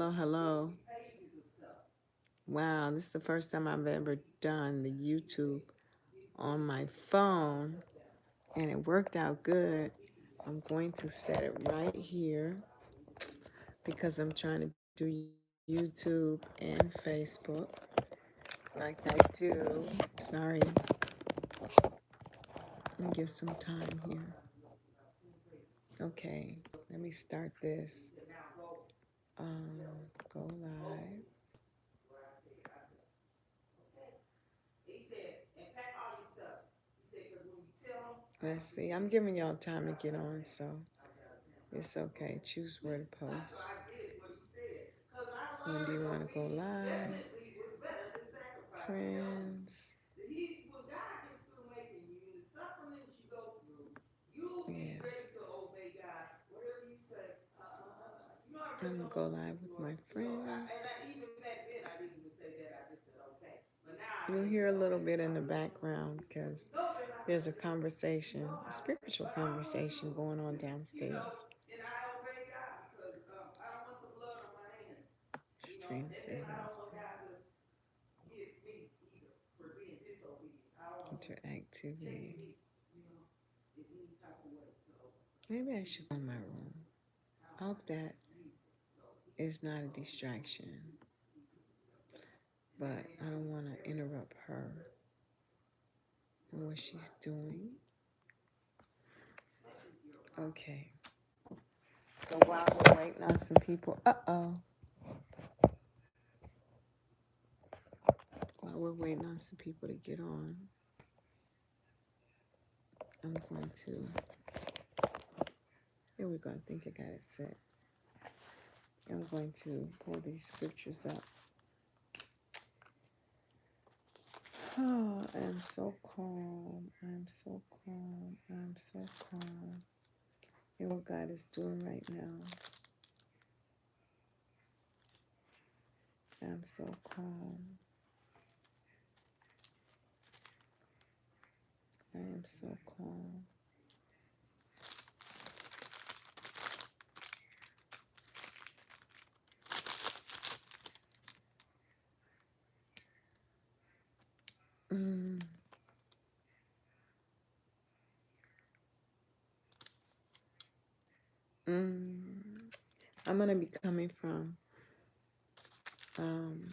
Hello. Wow, this is the first time I've ever done the YouTube on my phone, and it worked out good. I'm going to set it right here because I'm trying to do YouTube and Facebook like I do. Sorry, let me give some time here. Okay, let me start this. Um, Go live. Let's see. I'm giving y'all time to get on, so it's okay. Choose where to post. When do you want to go live? Friends. Yes. I'm gonna go live with my friends. You'll hear a little bit in the background because there's a conversation, a spiritual conversation going on downstairs. Stream setup. Interactivity. Maybe I should go in my room. I hope that is not a distraction, but I don't want to interrupt her and what she's doing. Okay. So while we're waiting on some people, while we're waiting on some people to get on, I'm going to, here we go, I think I got it set. I'm going to pull these scriptures up. Oh, I'm so calm. I'm so calm. I'm so calm. And what God is doing right now. I'm so calm. I am so calm. Mm. Mm. I'm going to be coming from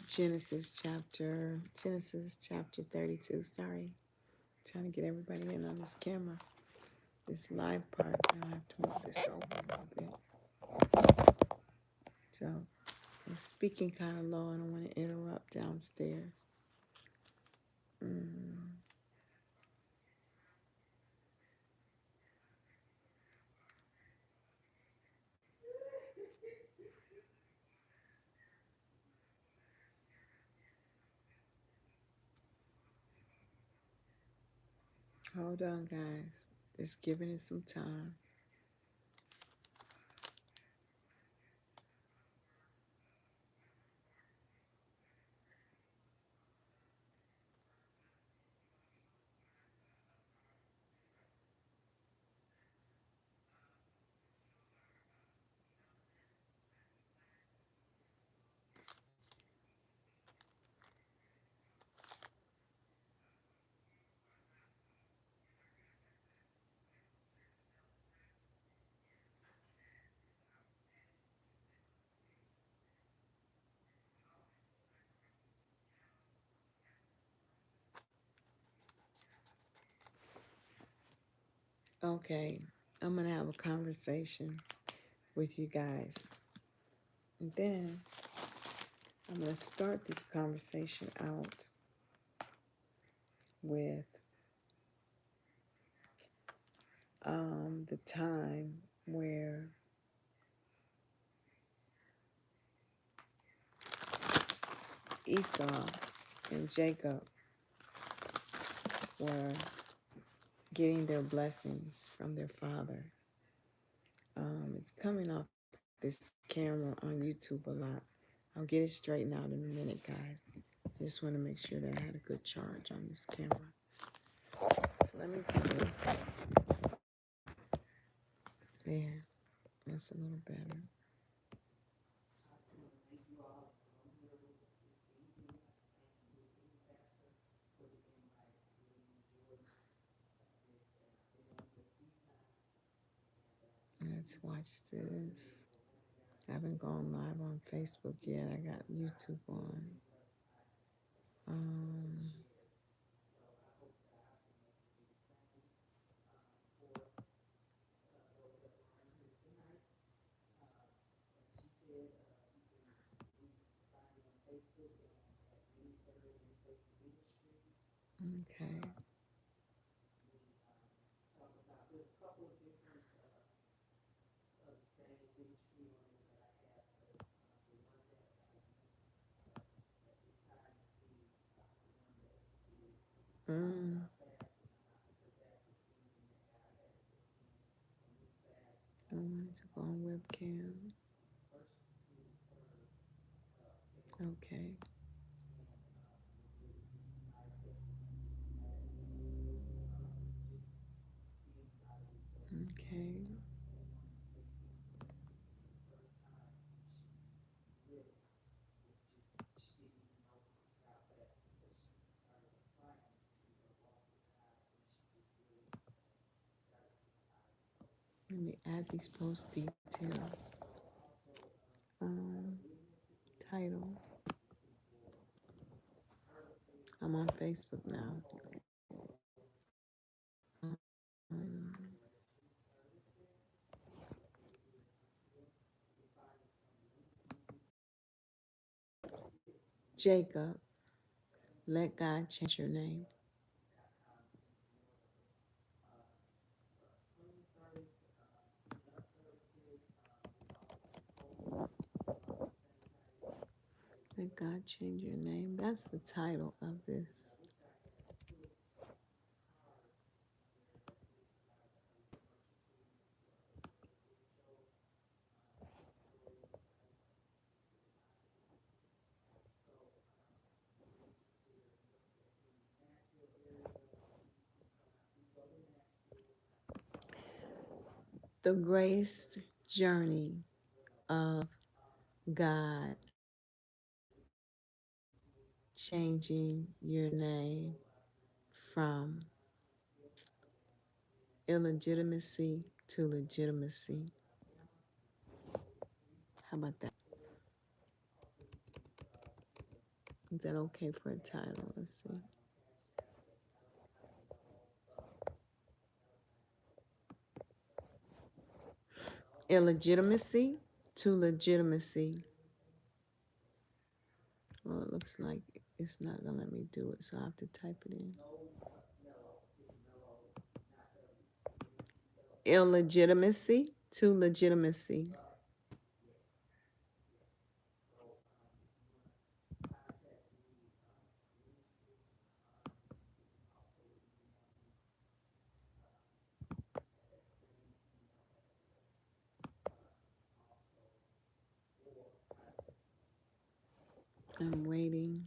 Genesis chapter 32. Sorry, trying to get everybody in on this camera. This live part, I'll have to move this over a little bit. So I'm speaking kind of low. I don't want to interrupt downstairs. Hold on, guys. Just giving it some time. Okay, I'm going to have a conversation with you guys. And then I'm going to start this conversation out with the time where Esau and Jacob were getting their blessings from their father. It's coming off this camera on YouTube a lot. I'll get it straightened out in a minute, guys. I just want to make sure that I had a good charge on this camera. So let me do this. There. That's a little better. Let's watch this. I haven't gone live on Facebook yet. I got YouTube on. Um, okay. Mm, I wanted to go on webcam. Okay. Okay. Let me add these post details. Um, Title. I'm on Facebook now. Um, Jacob, let God change your name. Let God change your name. That's the title of this. The grace journey of God changing your name from illegitimacy to legitimacy. How about that? Is that okay for a title? Let's see. Illegitimacy to legitimacy. Well, it looks like it's not going to let me do it, so I have to type it in. Illegitimacy to legitimacy. I'm waiting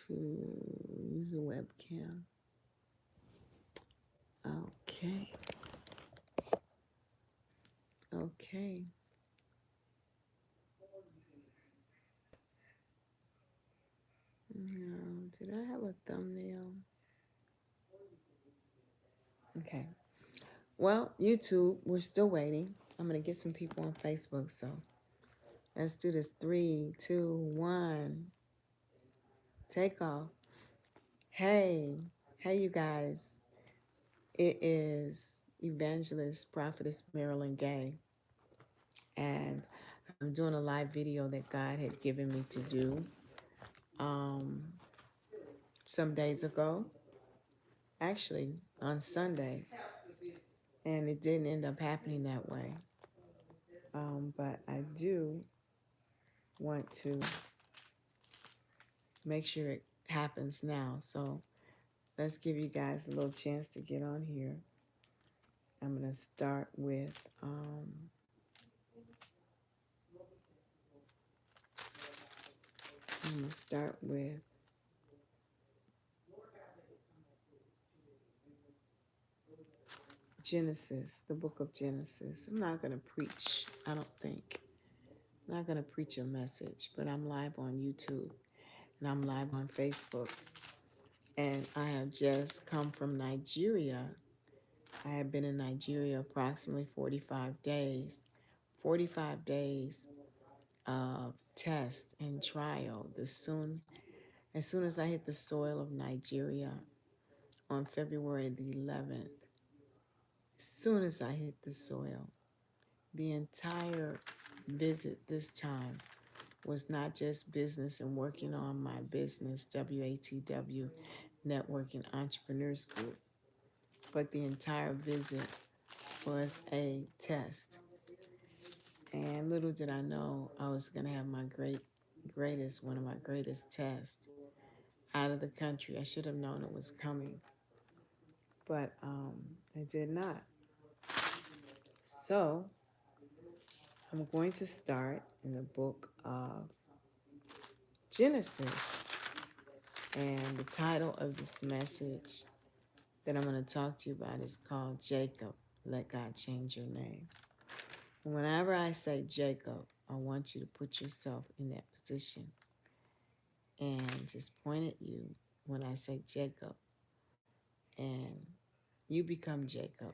to use a webcam. Okay. Okay. No, did I have a thumbnail? Okay. Well, YouTube, we're still waiting. I'm going to get some people on Facebook, so let's do this. 3, 2, 1. Take off. Hey, you guys. It is Evangelist Prophetess Marilyn Gay, and I'm doing a live video that God had given me to do some days ago, actually on Sunday, and it didn't end up happening that way. But I do want to make sure it happens now. So let's give you guys a little chance to get on here. I'm going to start with Genesis, the book of Genesis. I'm not going to preach, I don't think. I'm not going to preach a message, but I'm live on YouTube and I'm live on Facebook. And I have just come from Nigeria I had been in Nigeria approximately 45 days. 45 days of test and trial. As soon as I hit the soil of Nigeria on February the 11th, as soon as I hit the soil, the entire visit this time was not just business and working on my business, WATW Networking Entrepreneurs Group, but the entire visit was a test. And little did I know I was going to have my one of my greatest tests out of the country. I should have known it was coming, but I did not. So I'm going to start in the book of Genesis. And the title of this message that I'm going to talk to you about is called Jacob, Let God Change Your Name. And whenever I say Jacob, I want you to put yourself in that position and just point at you when I say Jacob. And you become Jacob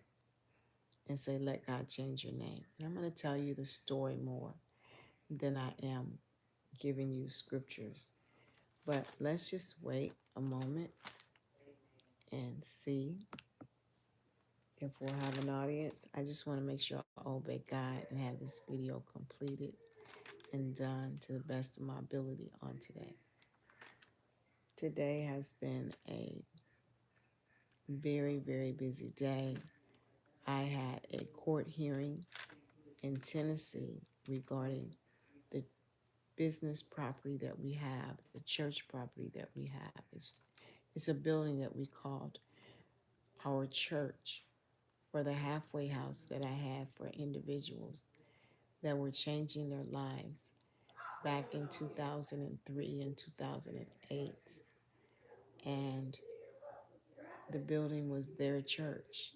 and say, let God change your name. And I'm going to tell you the story more than I am giving you scriptures. But let's just wait a moment and see if we'll have an audience. I just want to make sure I obey God and have this video completed and done to the best of my ability on today. Today has been a very, very busy day. I had a court hearing in Tennessee regarding the business property that we have, the church property that we have. It's a building that we called our church, for the halfway house that I had for individuals that were changing their lives back in 2003 and 2008. And the building was their church.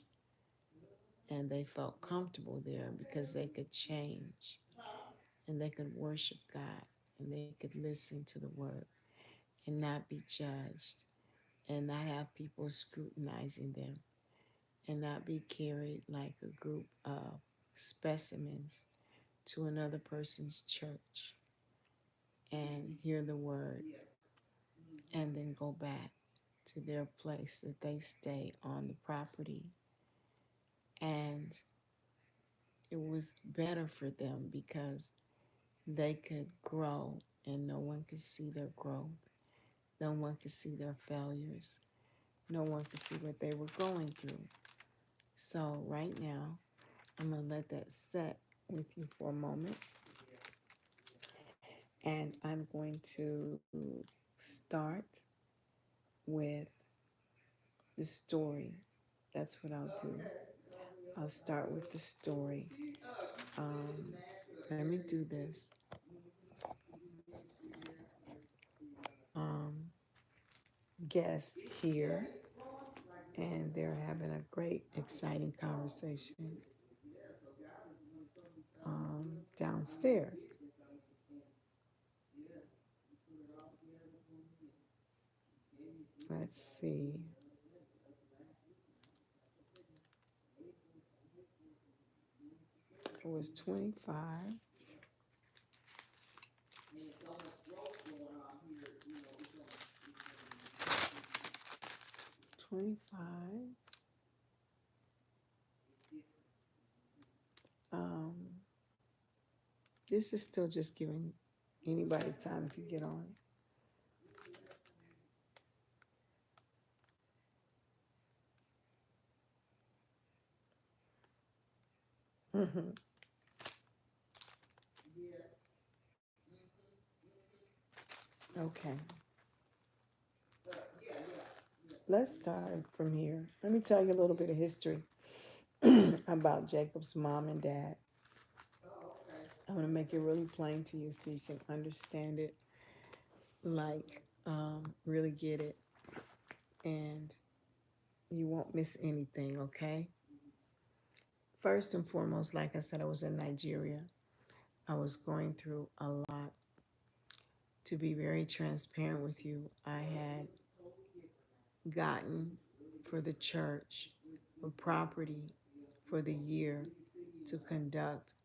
And they felt comfortable there because they could change and they could worship God and they could listen to the word and not be judged and not have people scrutinizing them and not be carried like a group of specimens to another person's church and hear the word and then go back to their place that they stay on the property. And it was better for them because they could grow and no one could see their growth. No one could see their failures. No one could see what they were going through. So right now, I'm going to let that set with you for a moment. And I'm going to start with the story. That's what I'll do. I'll start with the story. Let me do this. Guest here, and they're having a great, exciting conversation downstairs. Let's see. It was 25. 25. This is still just giving anybody time to get on. Okay. Let's start from here. Let me tell you a little bit of history about Jacob's mom and dad. I'm going to make it really plain to you so you can understand it, like really get it, and you won't miss anything, okay? First and foremost, like I said, I was in Nigeria. I was going through a lot. To be very transparent with you, I had gotten for the church for property for the year to conduct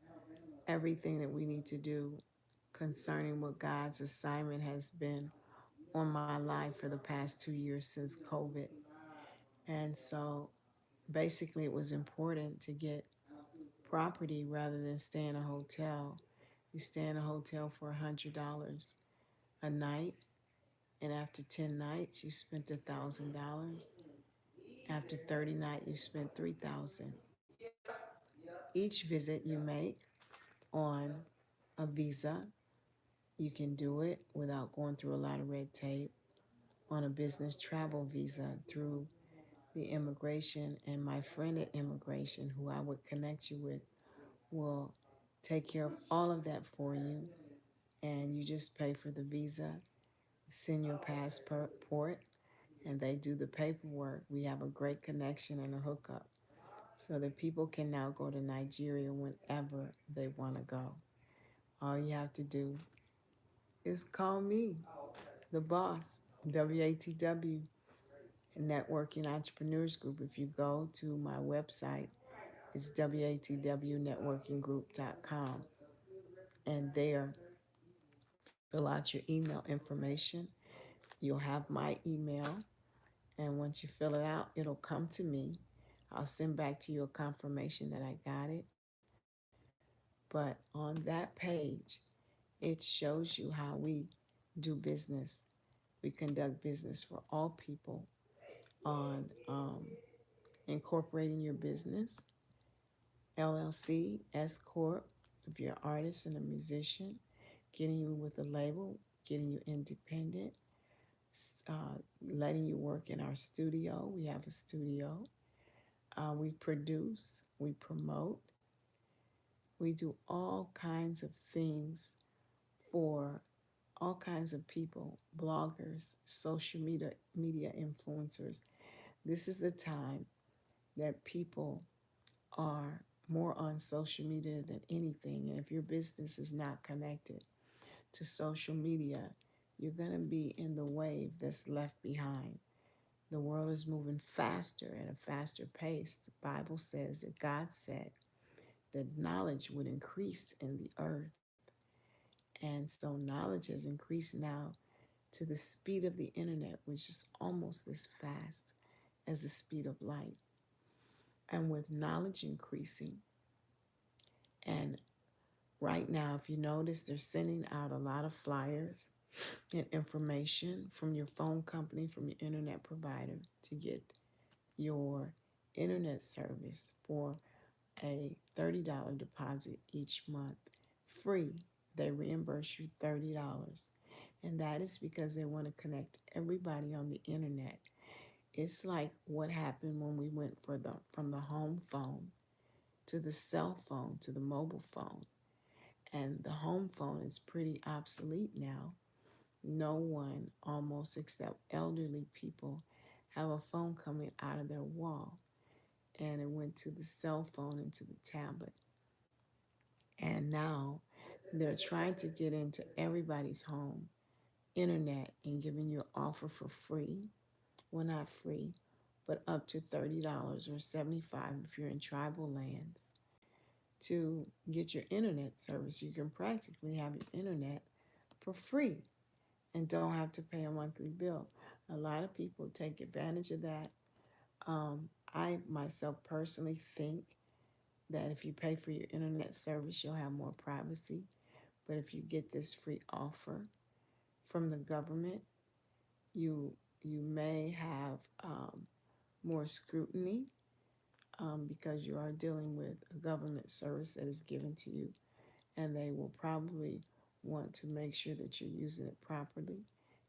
everything that we need to do concerning what God's assignment has been on my life for the past 2 years since COVID. And so basically, it was important to get property rather than stay in a hotel. You stay in a hotel for $100 a night, and after 10 nights, you spent $1,000. After 30 nights, you spent 3,000. Each visit you make on a visa, you can do it without going through a lot of red tape on a business travel visa through the immigration, and my friend at immigration, who I would connect you with, will take care of all of that for you. And you just pay for the visa, send your passport, and they do the paperwork. We have a great connection and a hookup so that people can now go to Nigeria whenever they want to go. All you have to do is call me, the boss, WATW Networking Entrepreneurs Group. If you go to my website, it's watwnetworkinggroup.com. And there, fill out your email information. You'll have my email. And once you fill it out, it'll come to me. I'll send back to you a confirmation that I got it. But on that page, it shows you how we do business. We conduct business for all people on incorporating your business, LLC, S Corp, if you're an artist and a musician, getting you with a label, getting you independent, letting you work in our studio. We have a studio. We produce, we promote, we do all kinds of things for all kinds of people, bloggers, social media influencers. This is the time that people are more on social media than anything. And if your business is not connected to social media, you're going to be in the wave that's left behind. The world is moving faster at a faster pace. The Bible says that God said that knowledge would increase in the earth. And so knowledge has increased now to the speed of the internet, which is almost as fast as the speed of light. And with knowledge increasing, and right now, if you notice, they're sending out a lot of flyers and information from your phone company, from your internet provider to get your internet service for a $30 deposit each month free. They reimburse you $30. And that is because they want to connect everybody on the internet. It's like what happened when we went from the home phone to the cell phone to the mobile phone. And the home phone is pretty obsolete now. No one, almost except elderly people, have a phone coming out of their wall. And it went to the cell phone and to the tablet. And now they're trying to get into everybody's home internet and giving you an offer for free. Well, not free, but up to $30 or $75 if you're in tribal lands to get your internet service. You can practically have your internet for free and don't have to pay a monthly bill. A lot of people take advantage of that. I myself personally think that if you pay for your internet service, you'll have more privacy. But if you get this free offer from the government, you you may have more scrutiny because you are dealing with a government service that is given to you, and they will probably want to make sure that you're using it properly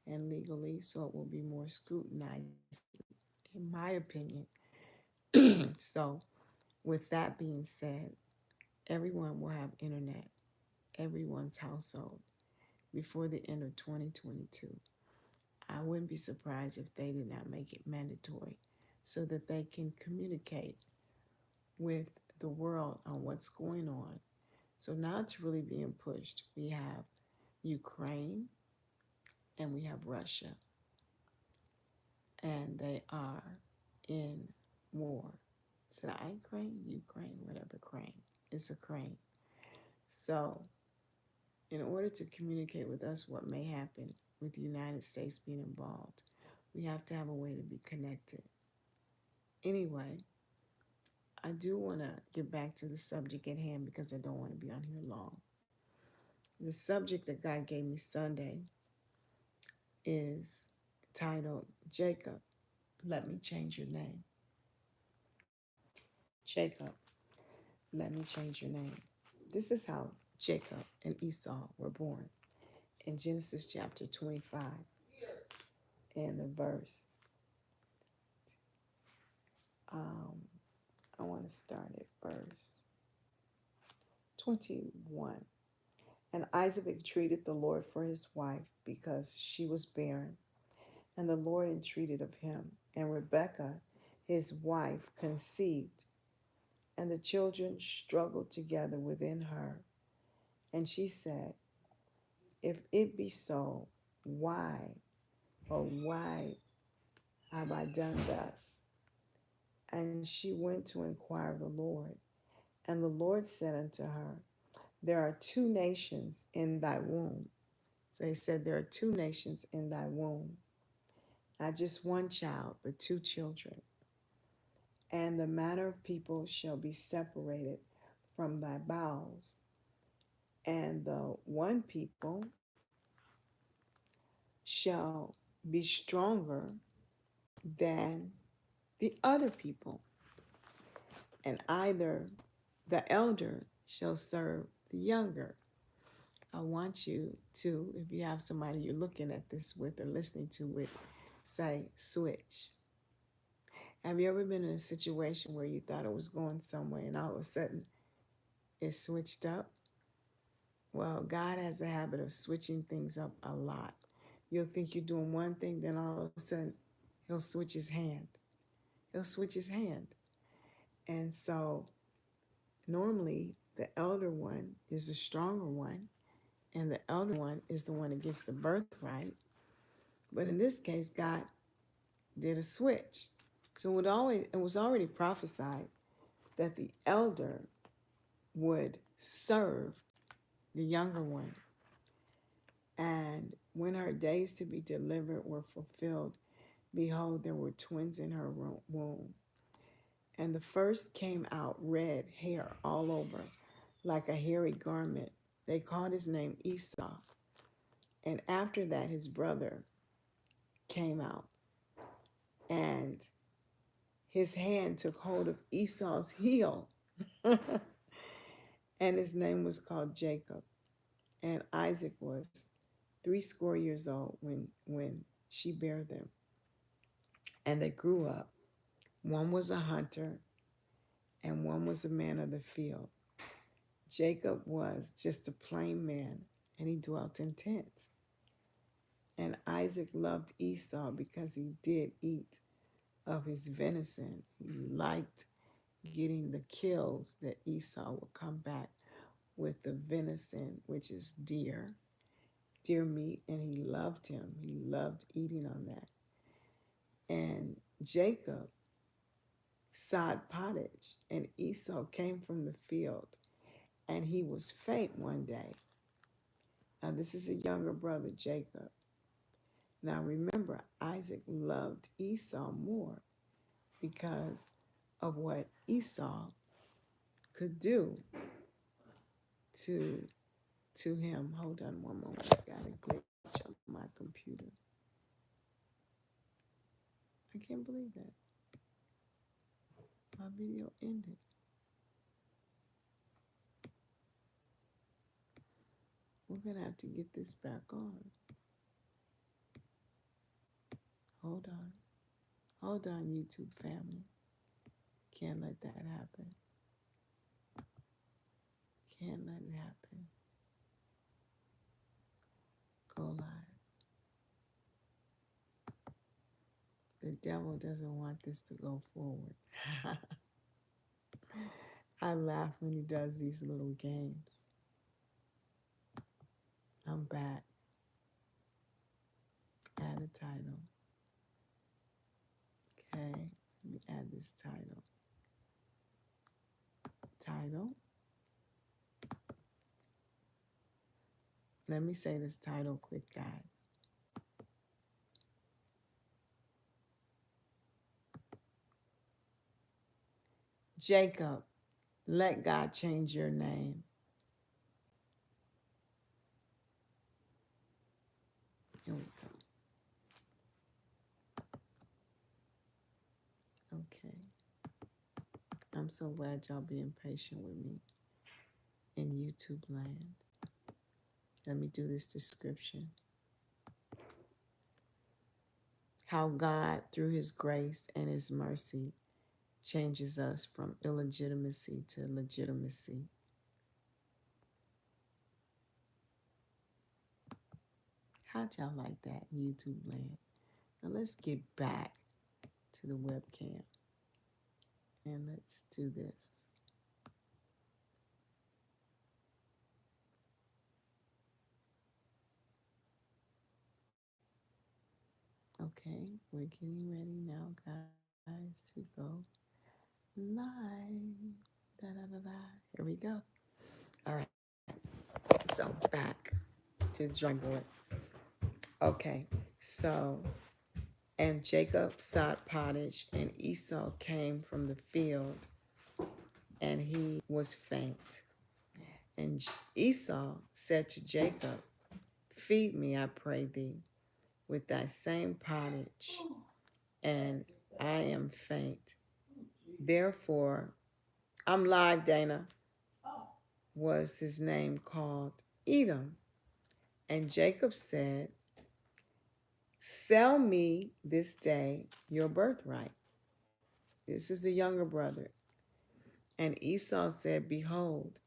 and legally, so it will be more scrutinized, in my opinion. So, with that being said, everyone will have internet, everyone's household, before the end of 2022. I wouldn't be surprised if they did not make it mandatory so that they can communicate with the world on what's going on. So now it's really being pushed. We have Ukraine and we have Russia, and they are in war. Is it Ukraine? Ukraine, whatever crane. It's a crane. So, in order to communicate with us what may happen with the United States being involved, we have to have a way to be connected. Anyway, I do want to get back to the subject at hand because I don't want to be on here long. The subject that God gave me Sunday is titled Jacob, Let Me Change Your Name. Jacob, let me change your name. This is how Jacob and Esau were born in Genesis chapter 25 and the verse. I want to start at verse 21. And Isaac entreated the Lord for his wife because she was barren. And the Lord entreated of him. And Rebekah, his wife, conceived. And the children struggled together within her. And she said, if it be so, why, why have I done thus? And she went to inquire of the Lord. And the Lord said unto her, there are two nations in thy womb. So he said, there are two nations in thy womb. Not just one child, but two children. And the manner of people shall be separated from thy bowels. And the one people shall be stronger than the other people. And either the elder shall serve the younger. I want you to, if you have somebody you're looking at this with or listening to it, say, switch. Have you ever been in a situation where you thought it was going somewhere and all of a sudden it switched up? Well, God has a habit of switching things up a lot. You'll think you're doing one thing, then all of a sudden he'll switch his hand. He'll switch his hand. And so normally the elder one is the stronger one, and the elder one is the one that gets the birthright. But in this case, God did a switch. So it was already prophesied that the elder would serve the younger one. And when her days to be delivered were fulfilled, behold, there were twins in her womb. And the first came out red hair all over, like a hairy garment. They called his name Esau. And after that, his brother came out. And his hand took hold of Esau's heel. And his name was called Jacob. And Isaac was 80 years old when she bare them. And they grew up. One was a hunter and one was a man of the field. Jacob was just a plain man, and he dwelt in tents. And Isaac loved Esau because he did eat of his venison. He liked getting the kills that Esau would come back with the venison, which is deer meat, and he loved him. He loved eating on that. And Jacob sod pottage, and Esau came from the field, and he was faint one day. Now, this is a younger brother, Jacob. Now, remember, Isaac loved Esau more because of what Esau could do to him. Hold on one moment. I got a glitch on my computer. I can't believe that. My video ended. We're going to have to get this back on. Hold on. Hold on, YouTube family. Can't let that happen. Can't let it happen. Go live. The devil doesn't want this to go forward. I laugh when he does these little games. I'm back. Add a title. Okay, let me add this title. title. Let me say this title quick, guys. Jacob, let God change your name. Here we go. Okay. I'm so glad y'all being patient with me in YouTube land. Let me do this description. How God, through his grace and his mercy, changes us from illegitimacy to legitimacy. How'd y'all like that, YouTube land? Now let's get back to the webcam and let's do this. Okay, we're getting ready now, guys, to go live. Da, da, da, da. Here we go. All right, so back to the drawing board. Okay, so, and Jacob sought pottage, and Esau came from the field, and he was faint. And Esau said to Jacob, feed me, I pray thee, with thy same pottage, and I am faint. Therefore, I'm live, Dana, was his name called Edom. And Jacob said, sell me this day your birthright. This is the younger brother. And Esau said, behold,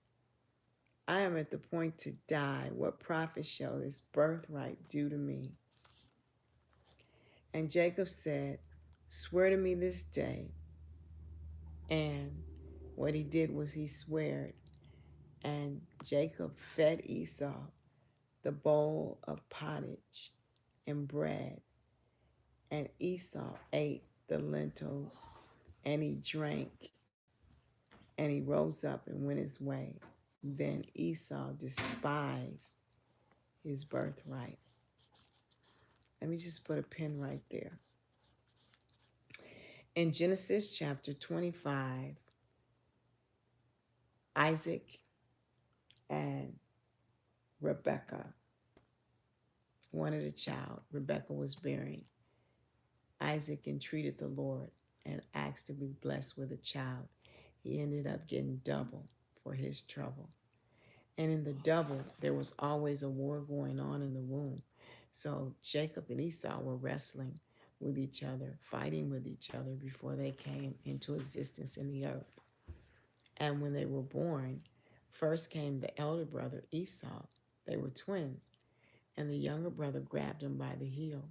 I am at the point to die. What profit shall this birthright do to me? And Jacob said, swear to me this day. And what he did was he sweared. And Jacob fed Esau the bowl of pottage and bread. And Esau ate the lentils, and he drank, and he rose up and went his way. Then Esau despised his birthright. Let me just put a pin right there. In Genesis chapter 25, Isaac and Rebekah wanted a child. Rebekah was bearing. Isaac entreated the Lord and asked to be blessed with a child. He ended up getting double for his trouble. And in the double, there was always a war going on in the womb. So Jacob and Esau were wrestling with each other, fighting with each other before they came into existence in the earth. And when they were born, first came the elder brother, Esau. They were twins. And the younger brother grabbed him by the heel,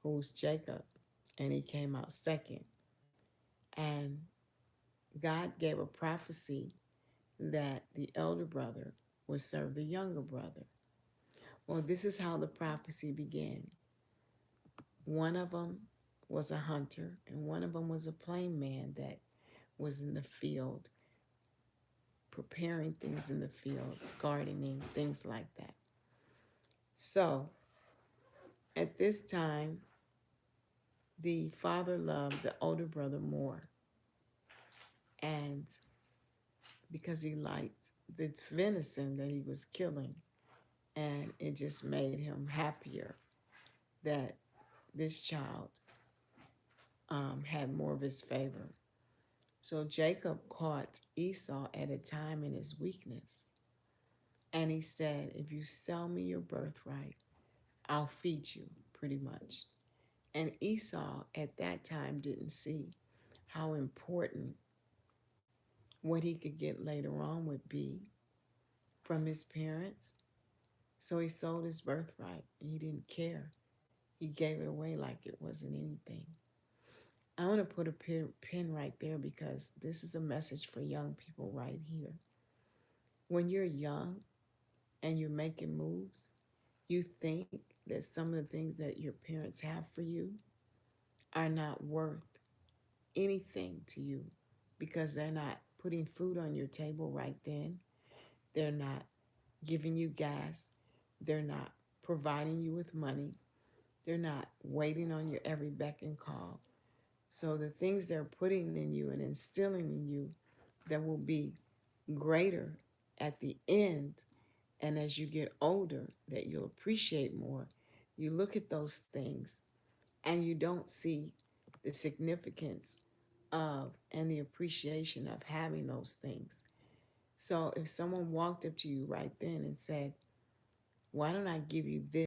who was Jacob, and he came out second. And God gave a prophecy that the elder brother would serve the younger brother. Well, this is how the prophecy began. One of them was a hunter, and one of them was a plain man that was in the field, preparing things in the field, gardening, things like that. So, at this time, the father loved the older brother more. And because he liked the venison that he was killing, and it just made him happier that this child had more of his favor. So Jacob caught Esau at a time in his weakness. And he said, if you sell me your birthright, I'll feed you, pretty much. And Esau at that time didn't see how important what he could get later on would be from his parents. So he sold his birthright. He didn't care. He gave it away like it wasn't anything. I want to put a pin right there because this is a message for young people right here. When you're young and you're making moves, you think that some of the things that your parents have for you are not worth anything to you because they're not putting food on your table right then. They're not giving you gas. They're not providing you with money. They're not waiting on your every beck and call. So the things they're putting in you and instilling in you that will be greater at the end, and as you get older, that you'll appreciate more, you look at those things and you don't see the significance of and the appreciation of having those things. So if someone walked up to you right then and said, "Why don't I give you this?"